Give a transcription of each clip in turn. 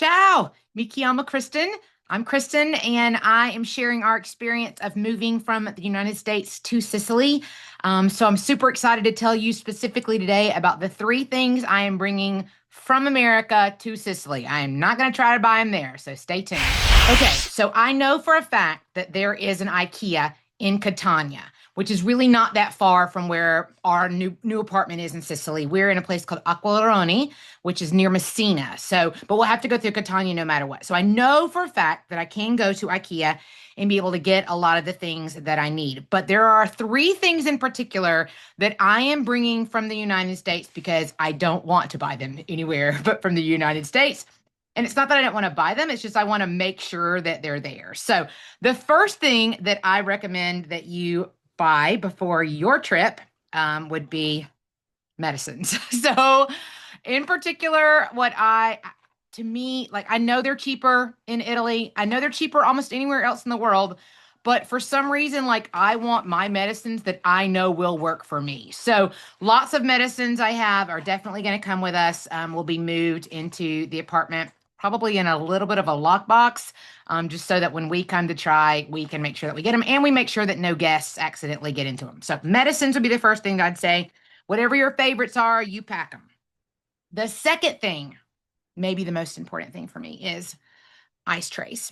Ciao, mi chiamo Kristen. I'm Kristen, and I am sharing our experience of moving from the United States to Sicily. So I'm super excited to tell you specifically today about the three things I am bringing from America to Sicily. I am not going to try to buy them there, so stay tuned. Okay, so I know for a fact that there is an IKEA in Catania, which is really not that far from where our new apartment is in Sicily. We're in a place called Aquiloroni, which is near Messina. So, but we'll have to go through Catania no matter what. So I know for a fact that I can go to IKEA and be able to get a lot of the things that I need. But there are three things in particular that I am bringing from the United States because I don't want to buy them anywhere but from the United States. And it's not that I don't want to buy them, it's just I want to make sure that they're there. So, the first thing that I recommend that you buy before your trip would be medicines. So, in particular, to me, like I know they're cheaper in Italy. I know they're cheaper almost anywhere else in the world. But for some reason, like I want my medicines that I know will work for me. So lots of medicines I have are definitely going to come with us. Will be moved into the apartment, probably in a little bit of a lockbox, just so that when we come to try, we can make sure that we get them and we make sure that no guests accidentally get into them. So medicines would be the first thing I'd say. Whatever your favorites are, you pack them. The second thing, maybe the most important thing for me, is ice trays.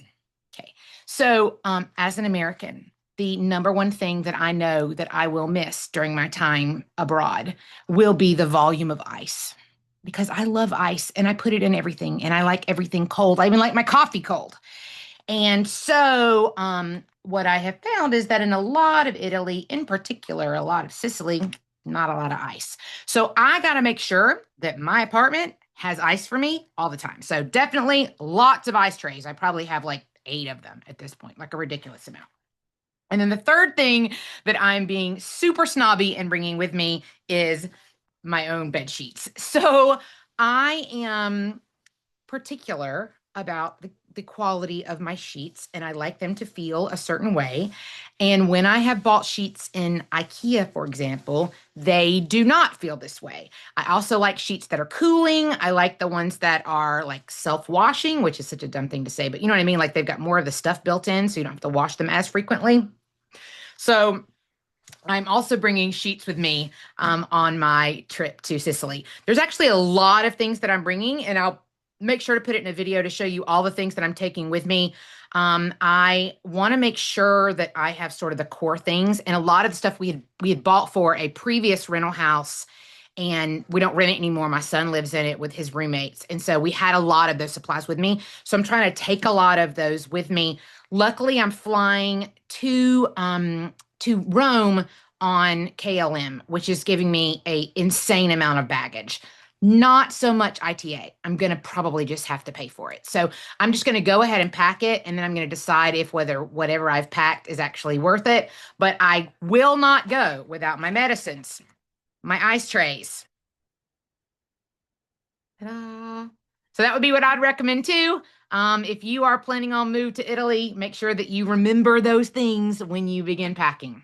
Okay. So, as an American, the number one thing that I know that I will miss during my time abroad will be the volume of ice because I love ice and I put it in everything and I like everything cold. I even like my coffee cold. And so, what I have found is that in a lot of Italy, in particular, a lot of Sicily, not a lot of ice. So I got to make sure that my apartment has ice for me all the time. So definitely lots of ice trays. I probably have like 8 of them at this point, like a ridiculous amount. And then the third thing that I'm being super snobby and bringing with me is my own bed sheets. So I am particular about the quality of my sheets and I like them to feel a certain way. And when I have bought sheets in IKEA, for example, they do not feel this way. I also like sheets that are cooling. I like the ones that are like self-washing, which is such a dumb thing to say, but you know what I mean? Like they've got more of the stuff built in, so you don't have to wash them as frequently. So I'm also bringing sheets with me on my trip to Sicily. There's actually a lot of things that I'm bringing, and I'll make sure to put it in a video to show you all the things that I'm taking with me. I want to make sure that I have sort of the core things, and a lot of the stuff we had bought for a previous rental house, and we don't rent it anymore. My son lives in it with his roommates, and so we had a lot of those supplies with me. So I'm trying to take a lot of those with me. Luckily, I'm flying to Rome on KLM, which is giving me a insane amount of baggage. Not so much ITA. I'm going to probably just have to pay for it. So I'm just going to go ahead and pack it, and then I'm going to decide if whether whatever I've packed is actually worth it. But I will not go without my medicines, my ice trays. Ta-da. So that would be what I'd recommend too. If you are planning on move to Italy, make sure that you remember those things when you begin packing.